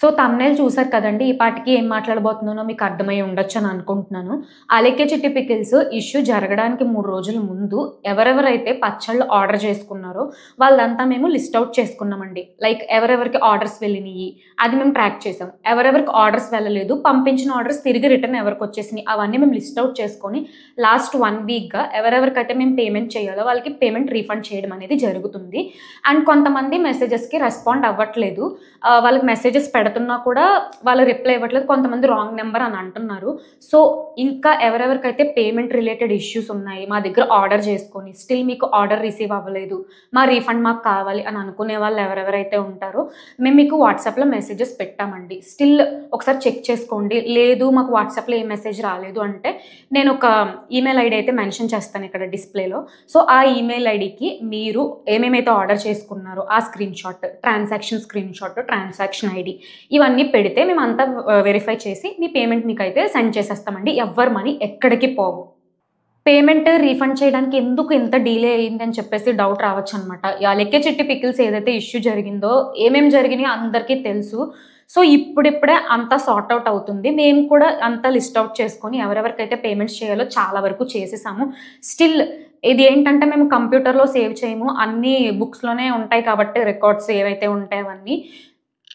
So, thumbnail చూసారు కదండీ! ఈ పాటికి ఏం మాట్లాడబోతున్నానో మీకు అర్థమై ఉండొచ్చని అనుకుంటున్నాను. ఆలేఖ్య చిట్టి పికిల్స్ ఇష్యూ జరగడానికి 3 రోజుల ముందు ఎవరెవరైతే పచ్చళ్ళు ఆర్డర్ చేసుకున్నారో వాళ్ళదంతా మేము లిస్ట్ ఔట్ చేసుకున్నామండి. లైక్ ఎవరెవరికి ఆర్డర్స్ వెళ్ళినియి అది మేము ట్రాక్ చేసాం. ఎవరెవరికి ఆర్డర్స్ వెళ్ళలేదు, పంపించిన ఆర్డర్స్ తిరిగి రిటర్న్ ఎవరికొచ్చేసినియి అవన్నీ మేము లిస్ట్ ఔట్ చేసుకొని లాస్ట్ 1 వీక్‌గా ఎవరెవరికైతే మేము పేమెంట్ చేయాలో వాళ్ళకి పేమెంట్ రీఫండ్ చేయడం అనేది జరుగుతుంది. అండ్ కొంతమంది మెసేజెస్‌కి రెస్పాండ్ అవ్వట్లేదు. వాళ్ళకి మెసేజెస్ పెడుతున్నా కూడా వాళ్ళు రిప్లై ఇవ్వట్లేదు. కొంతమంది రాంగ్ నంబర్ అని అంటున్నారు. సో, ఇంకా ఎవరెవరికైతే పేమెంట్ రిలేటెడ్ ఇష్యూస్ ఉన్నాయి, మా దగ్గర ఆర్డర్ చేసుకొని స్టిల్ మీకు ఆర్డర్ రిసీవ్ అవ్వలేదు, మా రీఫండ్ మాకు కావాలి అని అనుకునే వాళ్ళు ఎవరెవరైతే ఉంటారో మేము మీకు వాట్సాప్‌లో మెసేజెస్ పెట్టామండి. స్టిల్ ఒకసారి చెక్ చేసుకోండి. లేదు మాకు వాట్సాప్‌లో ఏ మెసేజ్ రాలేదు అంటే నేను ఒక ఈమెయిల్ ఐడీ అయితే మెన్షన్ చేస్తాను ఇక్కడ డిస్‌ప్లేలో. సో, ఆ ఈమెయిల్ ఐడీకి మీరు ఏమేమైతే ఆర్డర్ చేసుకున్నారో ఆ screenshot, transaction screenshot, transaction ID ఇవన్నీ పెడితే మేమంతా వెరిఫై చేసి మీ పేమెంట్ మీకైతే సెండ్ చేసేస్తామండి. ఎవ్వరి మనీ ఎక్కడికి పోవు. పేమెంట్ రీఫండ్ చేయడానికి ఎందుకు ఇంత డిలే అయిందని చెప్పేసి డౌట్ రావచ్చనమాట. ఆలేఖ్య చిట్టి పికిల్స్ ఏదైతే ఇష్యూ జరిగిందో, ఏమేం జరిగినాయో అందరికీ తెలుసు. సో, ఇప్పుడిప్పుడే అంతా సార్ట్ ఔట్ అవుతుంది. మేము కూడా అంతా లిస్ట్ ఔట్ చేసుకొని ఎవరెవరికైతే పేమెంట్స్ చేయాలో చాలా వరకు చేసేసాము. స్టిల్ ఇది ఏంటంటే మేము కంప్యూటర్‌లో సేవ్ చేయము. అన్నీ బుక్స్‌లోనే ఉంటాయి కాబట్టి రికార్డ్స్ ఏవైతే ఉంటాయో అవన్నీ.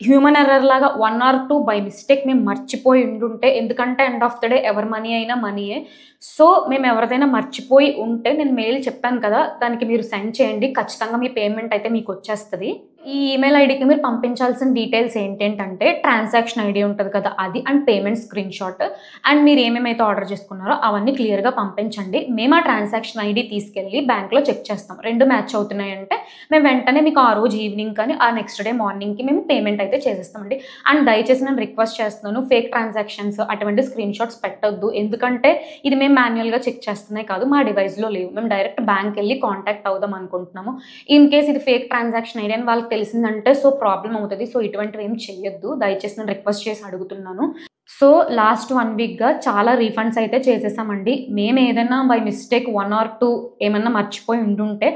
హ్యూమన్ ఎర్రర్ లాగా 1 ఆర్ 2 బై మిస్టేక్ మేము మర్చిపోయి ఉండుంటే ఎందుకంటే ఎండ్ ఆఫ్ ద డే ఎవరి మనీ అయినా మనీయే. సో, మేము ఎవరిదైనా మర్చిపోయి ఉంటే నేను మెయిల్ చెప్పాను కదా! దానికి మీరు సెండ్ చేయండి. ఖచ్చితంగా మీ పేమెంట్ అయితే మీకొచ్చేస్తది. ఈ ఈమెయిల్ ఐడీకి మీరు పంపించాల్సిన డీటెయిల్స్ ఏంటేంటంటే ట్రాన్సాక్షన్ ఐడీ ఉంటది కదా! అది అండ్ పేమెంట్ స్క్రీన్‌షాట్ అండ్ మీరు ఏమేమైతే ఆర్డర్ చేసుకున్నారో అవన్నీ క్లియర్‌గా పంపించండి. మేము ఆ ట్రాన్సాక్షన్ ఐడీ తీసుకెళ్ళి బ్యాంక్‌లో చెక్ చేస్తాం. 2 మ్యాచ్ అవుతున్నాయంటే మేము వెంటనే మీకు ఆ రోజు ఈవినింగ్ కానీ, ఆ నెక్స్ట్ డే మార్నింగ్‌కి మేము పేమెంట్ అయితే చేసేస్తామండి. అండ్ దయచేసి నేను రిక్వెస్ట్ చేస్తున్నాను ఫేక్ ట్రాన్సాక్షన్స్ అటువంటి స్క్రీన్‌షాట్స్ పెట్టొద్దు. ఎందుకంటే ఇది మేము మాన్యుయల్‌గా చెక్ చేస్తున్నాయి కాదు. మా డివైస్‌లో లేవు. మేము డైరెక్ట్ బ్యాంక్‌కెళ్ళి కాంటాక్ట్ అవుదాం అనుకుంటున్నాము. ఇన్ కేస్ ఇది ఫేక్ ట్రాన్సాక్షన్ ఐడీ అని వాళ్ళకి తెలిసిందంటే సో, ప్రాబ్లమ్ అవుతది. సో, ఇటువంటివి ఏమి చెయ్యొద్దు. దయచేసి నేను రిక్వెస్ట్ చేసి అడుగుతున్నాను. సో, లాస్ట్ 1 వీక్‌గా చాలా రీఫండ్స్ అయితే చేసేసామండి. మేము ఏదైనా బై మిస్టేక్ 1 ఆర్ 2 ఏమన్నా మర్చిపోయి ఉండుంటే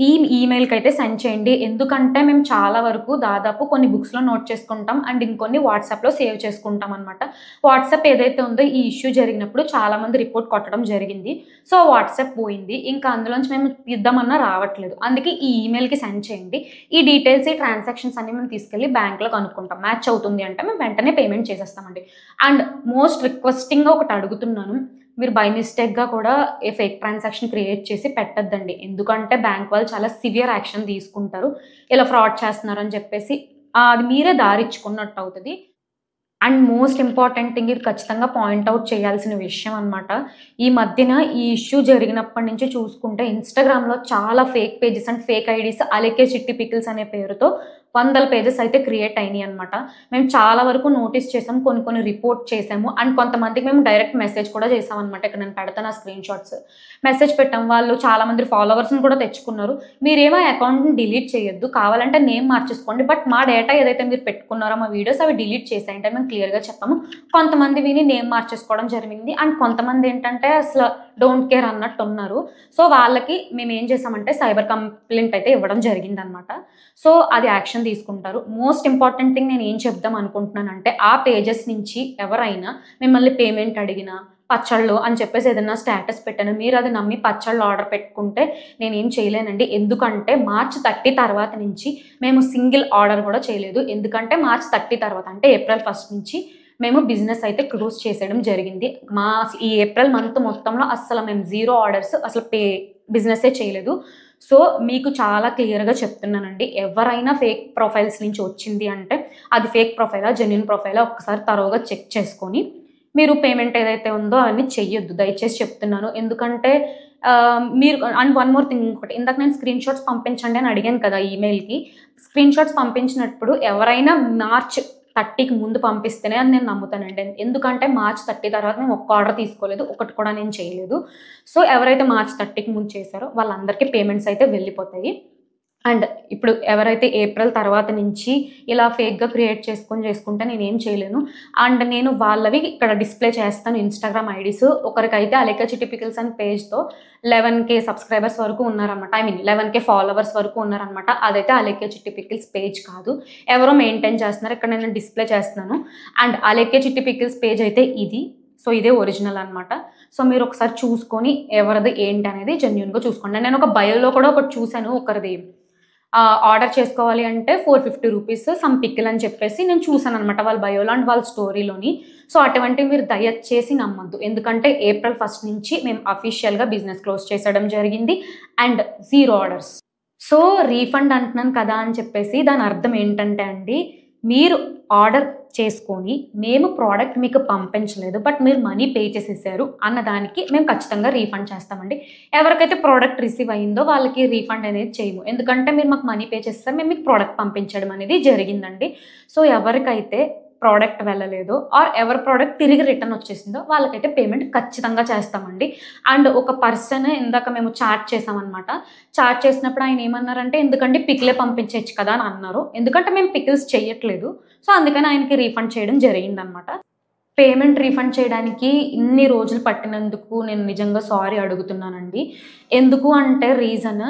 ఈ ఈమెయిల్‌కైతే సెండ్ చేయండి. ఎందుకంటే మేము చాలా వరకు దాదాపు కొన్ని బుక్స్‌లో నోట్ చేసుకుంటాం. అండ్ ఇంకొన్ని వాట్సాప్‌లో సేవ్ చేసుకుంటాం అనమాట. వాట్సాప్ ఏదైతే ఉందో ఈ ఇష్యూ జరిగినప్పుడు చాలామంది రిపోర్ట్ కొట్టడం జరిగింది. సో, వాట్సాప్ పోయింది. ఇంకా అందులోంచి మేము తీద్దామన్నా రావట్లేదు. అందుకే ఈ ఈమెయిల్‌కి సెండ్ చేయండి. ఈ డీటెయిల్స్, ఈ ట్రాన్సాక్షన్స్ అన్నీ మేము తీసుకెళ్ళి బ్యాంక్‌లో కనుక్కుంటాం. మ్యాచ్ అవుతుంది అంటే మేము వెంటనే పేమెంట్ చేసేస్తామండి. అండ్ మోస్ట్ రిక్వెస్టింగ్‌గా ఒకటి అడుగుతున్నాను. మీరు బై మిస్టేక్‌గా కూడా ఏ ఫేక్ ట్రాన్సాక్షన్ క్రియేట్ చేసి పెట్టొద్దండి. ఎందుకంటే బ్యాంక్ వాళ్ళు చాలా సివియర్ యాక్షన్ తీసుకుంటారు. ఇలా ఫ్రాడ్ చేస్తున్నారని చెప్పేసి అది మీరే దారిచ్చుకున్నట్టు అవుతది. అండ్ మోస్ట్ ఇంపార్టెంట్ థింగ్ ఇది ఖచ్చితంగా పాయింట్ ఔట్ చేయాల్సిన విషయం అనమాట. ఈ మధ్యన ఈ ఇష్యూ జరిగినప్పటి నుంచి చూసుకుంటే ఇన్‌స్టాగ్రామ్‌లో చాలా fake pages and fake IDs Alekhya చిట్టి పికిల్స్ అనే పేరుతో వందల పేజెస్ అయితే క్రియేట్ అయినాయన్నమాట. మేము చాలా వరకు నోటీస్ చేసాం. కొన్ని కొన్ని రిపోర్ట్ చేసాము. అండ్ కొంతమందికి మేము డైరెక్ట్ మెసేజ్ కూడా చేసామన్నమాట. ఇక్కడ నేను పెడతాను ఆ స్క్రీన్‌షాట్స్. మెసేజ్ పెట్టాం. వాళ్ళు చాలా మంది ఫాలోవర్స్‌ని కూడా తెచ్చుకున్నారు. మీరేమో అకౌంట్‌ని డిలీట్ చేయొద్దు. కావాలంటే నేమ్ మార్చేసుకోండి. బట్ మా డేటా ఏదైతే మీరు పెట్టుకున్నారో మా వీడియోస్ అవి డిలీట్ చేసేయండి అని మేము క్లియర్‌గా చెప్పాము. కొంతమంది విని నేమ్ మార్చేసుకోవడం జరిగింది. అండ్ కొంతమంది ఏంటంటే అసలు డోంట్ కేర్ అన్నట్టున్నారు. సో, వాళ్ళకి మేమేం చేసామంటే సైబర్ కంప్లెయింట్ అయితే ఇవ్వడం జరిగిందనమాట. సో, అది యాక్షన్ తీసుకుంటారు. మోస్ట్ ఇంపార్టెంట్ థింగ్ నేను ఏం చెప్దాం అనుకుంటున్నానంటే ఆ పేజెస్ నుంచి ఎవరైనా మిమ్మల్ని పేమెంట్ అడిగినా, పచ్చళ్ళు అని చెప్పేసి ఏదన్నా స్టేటస్ పెట్టాను. మీరది నమ్మి పచ్చళ్ళు ఆర్డర్ పెట్టుకుంటే నేనేం చేయలేనండి. ఎందుకంటే మార్చ్ 30 తర్వాత నుంచి మేము సింగిల్ ఆర్డర్ కూడా చేయలేదు. ఎందుకంటే మార్చ్ 30 తర్వాత అంటే ఏప్రిల్ 1 నుంచి మేము బిజినెస్ అయితే క్లోజ్ చేసేయడం జరిగింది. ఈ ఏప్రిల్ మంత్ మొత్తంలో అస్సలు మేము 0 ఆర్డర్స్ అసలు బిజినెస్సే చేయలేదు. సో, మీకు చాలా క్లియర్‌గా చెప్తున్నానండి. ఎవరైనా ఫేక్ ప్రొఫైల్స్ నుంచి వచ్చింది అంటే అది ఫేక్ ప్రొఫైలా, జెన్యూన్ ప్రొఫైలా ఒక్కసారి థరోగా చెక్ చేసుకొని మీరు పేమెంట్ ఏదైతే ఉందో అవన్నీ చెయ్యొద్దు. దయచేసి చెప్తున్నాను. ఎందుకంటే మీరు అండ్ వన్ మోర్ థింగ్ ఇంకోటి. ఇందాక నేను స్క్రీన్‌షాట్స్ పంపించండి అని అడిగాను కదా! ఈమెయిల్‌కి. స్క్రీన్‌షాట్స్ పంపించినప్పుడు ఎవరైనా మార్చ్ 30కి ముందు పంపిస్తేనే అది నేను నమ్ముతానండి. ఎందుకంటే మార్చ్ 30 తర్వాత మేము ఒక్క ఆర్డర్ తీసుకోలేదు. ఒకటి కూడా నేను చేయలేదు. సో, ఎవరైతే మార్చ్ 30కి ముందు చేశారో వాళ్ళందరికీ పేమెంట్స్ అయితే వెళ్ళిపోతాయి. అండ్ ఇప్పుడు ఎవరైతే ఏప్రిల్ తర్వాత నుంచి ఇలా ఫేక్‌గా క్రియేట్ చేసుకుంటే నేనేం చేయలేను. అండ్ నేను వాళ్ళవి ఇక్కడ డిస్‌ప్లే చేస్తాను ఇన్‌స్టాగ్రామ్ ఐడీస్. ఒకరికైతే అలేఖ్య చిట్టి పికిల్స్ అని పేజ్‌తో 11,000 సబ్‌స్క్రైబర్స్ వరకు ఉన్నారనమాట. ఐ మీన్ 11,000 ఫాలోవర్స్ వరకు ఉన్నారనమాట. అదైతే అలేఖ్య చిట్టి పికిల్స్ పేజ్ కాదు. ఎవరో మెయింటైన్ చేస్తున్నారు. ఇక్కడ నేను డిస్‌ప్లే చేస్తున్నాను. అండ్ అలేఖ్య చిట్టి పికిల్స్ పేజ్ అయితే ఇది. సో, ఇదే ఒరిజినల్ అనమాట. సో, మీరు ఒకసారి చూసుకొని ఎవరిది ఏంటి అనేది జెన్యూన్‌గా చూసుకోండి. నేను ఒక బయోలో కూడా ఒకటి చూసాను ఒకరిది. ఆర్డర్ చేసుకోవాలి అంటే ₹450 సమ్ పికిల్ అని చెప్పేసి నేను చూసాననమాట వాళ్ళ బయోలో అండ్ వాళ్ళ స్టోరీలోని. సో, అటువంటివి మీరు దయచేసి నమ్మొద్దు. ఎందుకంటే ఏప్రిల్ 1 నుంచి మేము అఫీషియల్‌గా బిజినెస్ క్లోజ్ చేసేయడం జరిగింది. And 0 orders. సో, రీఫండ్ అంటున్నాను కదా అని చెప్పేసి దాని అర్థం ఏంటంటే అండి, మీరు ఆర్డర్ చేసుకొని మేము ప్రోడక్ట్ మీకు పంపించలేదు. బట్ మీరు మనీ పే చేసేసారు అన్నదానికి మేము ఖచ్చితంగా రీఫండ్ చేస్తామండి. ఎవరికైతే ప్రోడక్ట్ రిసీవ్ అయిందో వాళ్ళకి రీఫండ్ అనేది చేయము. ఎందుకంటే మీరు మాకు మనీ పే చేసేసారు. మేము మీకు ప్రోడక్ట్ పంపించడం అనేది జరిగిందండి. సో, ఎవరికైతే ప్రోడక్ట్ వెళ్ళలేదో ఆర్ ఎవరి ప్రోడక్ట్ తిరిగి రిటర్న్ వచ్చేసిందో వాళ్ళకైతే పేమెంట్ ఖచ్చితంగా చేస్తామండి. అండ్ ఒక పర్సన్ ఇందాక మేము చాట్ చేసామనమాట. చాట్ చేసినప్పుడు ఆయన ఏమన్నారంటే, ఎందుకంటే పికిలే పంపించచ్చు కదా అని అన్నారు. ఎందుకంటే మేము పికిల్స్ చెయ్యట్లేదు. సో, అందుకని ఆయనకి రీఫండ్ చేయడం జరిగిందనమాట. పేమెంట్ రీఫండ్ చేయడానికి ఇన్ని రోజులు పట్టినందుకు నేను నిజంగా సారీ అడుగుతున్నానండి. ఎందుకు అంటే రీజన్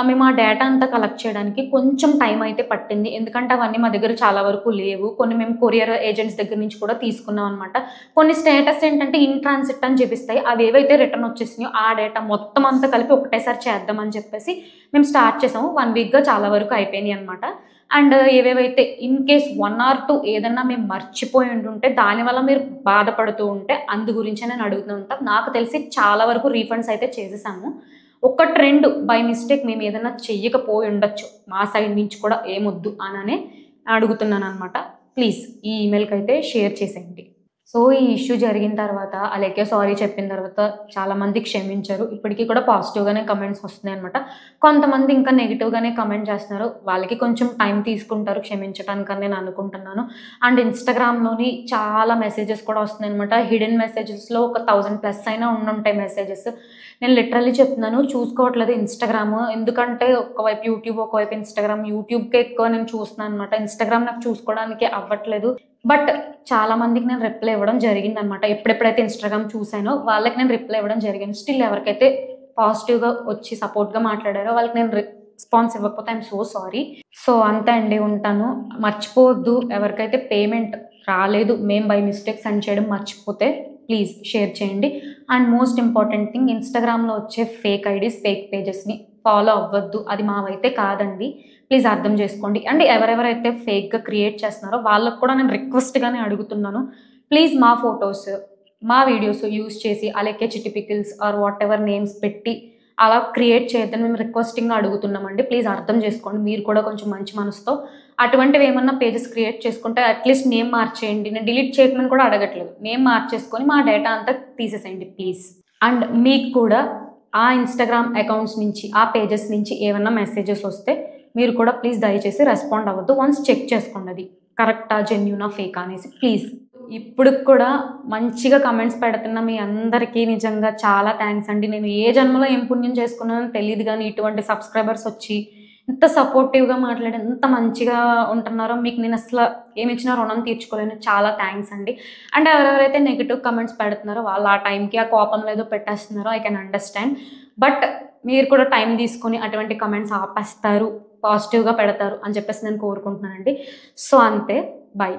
మేము ఆ డేటా అంతా కలెక్ట్ చేయడానికి కొంచెం టైం అయితే పట్టింది. ఎందుకంటే అవన్నీ మా దగ్గర చాలా వరకు లేవు. కొన్ని మేము కొరియర్ ఏజెంట్స్ దగ్గర నుంచి కూడా తీసుకున్నాం అనమాట. కొన్ని స్టేటస్ ఏంటంటే ఇన్ ట్రాన్సిట్ అని చూపిస్తాయి. అవి ఏవైతే రిటర్న్ వచ్చేసినాయో ఆ డేటా మొత్తం అంతా కలిపి ఒకటేసారి చేద్దామని చెప్పేసి మేము స్టార్ట్ చేసాము. 1 వీక్‌గా చాలా వరకు అయిపోయినాయి అనమాట. అండ్ ఏవేవైతే ఇన్ కేస్ 1 ఆర్ 2 ఏదన్నా మేము మర్చిపోయి ఉండుంటే దానివల్ల మీరు బాధపడుతూ ఉంటే అందు గురించే నేను అడుగుతూ ఉంటా. నాకు తెలిసి చాలా వరకు రీఫండ్స్ అయితే చేసేసాము. ఒకటి 2 బై మిస్టేక్ మేము ఏదన్నా చెయ్యకపోయి ఉండొచ్చు. మా సైడ్ నుంచి కూడా ఏమొద్దు అననే అడుగుతున్నాననమాట. ప్లీజ్ ఈ ఈమెయిల్‌కైతే షేర్ చేసేయండి. సో, ఈ ఇష్యూ జరిగిన తర్వాత అలేఖ్య సారీ చెప్పిన తర్వాత చాలామంది క్షమించారు. ఇప్పటికి కూడా పాజిటివ్‌గానే కమెంట్స్ వస్తున్నాయనమాట. కొంతమంది ఇంకా నెగెటివ్‌గానే కమెంట్ చేస్తున్నారు. వాళ్ళకి కొంచెం టైం తీసుకుంటారు క్షమించటానికని నేను అనుకుంటున్నాను. అండ్ ఇన్‌స్టాగ్రామ్‌లోని చాలా మెసేజెస్ కూడా వస్తున్నాయనమాట. హిడెన్ మెసేజెస్‌లో ఒక 1000+ అయినా ఉండుంటాయి మెసేజెస్. నేను లిటరల్లీ చెప్తున్నాను చూసుకోవట్లేదు ఇన్‌స్టాగ్రామ్. ఎందుకంటే ఒకవైపు యూట్యూబ్, ఒకవైపు ఇన్‌స్టాగ్రామ్. యూట్యూబ్‌కే ఎక్కువ నేను చూస్తున్నాను అనమాట. ఇన్‌స్టాగ్రామ్ నాకు చూసుకోవడానికి అవ్వట్లేదు. బట్ చాలా మందికి నేను రిప్లై ఇవ్వడం జరిగిందనమాట. ఎప్పుడెప్పుడైతే ఇన్‌స్టాగ్రామ్ చూసానో వాళ్ళకి నేను రిప్లై ఇవ్వడం జరిగింది. స్టిల్ ఎవరికైతే పాజిటివ్‌గా వచ్చి సపోర్ట్‌గా మాట్లాడారో వాళ్ళకి నేను రెస్పాన్స్ ఇవ్వకపోతే ఐయామ్ సో సారీ. సో, అంతే అండి. ఉంటాను. మర్చిపోవద్దు ఎవరికైతే పేమెంట్ రాలేదు మేము బై మిస్టేక్ సెండ్ చేయడం మర్చిపోతే ప్లీజ్ షేర్ చేయండి. అండ్ మోస్ట్ ఇంపార్టెంట్ థింగ్ ఇన్‌స్టాగ్రామ్‌లో వచ్చే ఫేక్ ఐడీస్, ఫేక్ పేజెస్‌ని ఫాలో అవ్వద్దు. అది మావైతే కాదండి. ప్లీజ్ అర్థం చేసుకోండి. అండ్ ఎవరెవరైతే ఫేక్‌గా క్రియేట్ చేస్తున్నారో వాళ్ళకి కూడా నేను రిక్వెస్ట్‌గానే అడుగుతున్నాను. ప్లీజ్ మా ఫోటోస్, మా వీడియోస్ యూజ్ చేసి అలేఖ్య చిట్టి పికిల్స్ ఆర్ వాటెవర్ నేమ్స్ పెట్టి అలా క్రియేట్ చేయొద్దని మేము రిక్వెస్టింగ్‌గా అడుగుతున్నామండి. ప్లీజ్ అర్థం చేసుకోండి. మీరు కూడా కొంచెం మంచి మనసుతో అటువంటివి ఏమన్నా పేజెస్ క్రియేట్ చేసుకుంటే అట్‌లీస్ట్ నేమ్ మార్చేయండి. నేను డిలీట్ చేయమని కూడా అడగట్లేదు. నేమ్ మార్చేసుకొని మా డేటా అంతా తీసేసేయండి ప్లీజ్. అండ్ మీకు కూడా ఆ ఇన్‌స్టాగ్రామ్ అకౌంట్స్ నుంచి, ఆ పేజెస్ నుంచి ఏమన్నా మెసేజెస్ వస్తే మీరు కూడా ప్లీజ్ దయచేసి రెస్పాండ్ అవ్వద్దు. వన్స్ చెక్ చేసుకోండి అది కరెక్టా, జెన్యూనా, ఫేకా అనేసి ప్లీజ్. ఇప్పటికి కూడా మంచిగా కమెంట్స్ పెడుతున్న మీ అందరికీ నిజంగా చాలా థ్యాంక్స్ అండి. నేను ఏ జన్మలో ఏం పుణ్యం చేసుకున్నానో తెలీదు గానీ ఇటువంటి సబ్స్క్రైబర్స్ వచ్చి ఇంత సపోర్టివ్‌గా మాట్లాడి ఎంత మంచిగా ఉంటున్నారో మీకు నేను అసల ఏమిచ్చినా రుణం తీర్చుకోలేను. చాలా థ్యాంక్స్ అండి. అండ్ ఎవరెవరైతే నెగెటివ్ కమెంట్స్ పెడుతున్నారో వాళ్ళు ఆ టైంకి ఆ కోపంలో ఏదో పెట్టేస్తున్నారో ఐ కెన్ అండర్‌స్టాండ్. బట్ మీరు కూడా టైం తీసుకొని అటువంటి కమెంట్స్ ఆపేస్తారు, పాజిటివ్‌గా పెడతారు అని చెప్పేసి నేను కోరుకుంటున్నానండి. సో, అంతే. బై.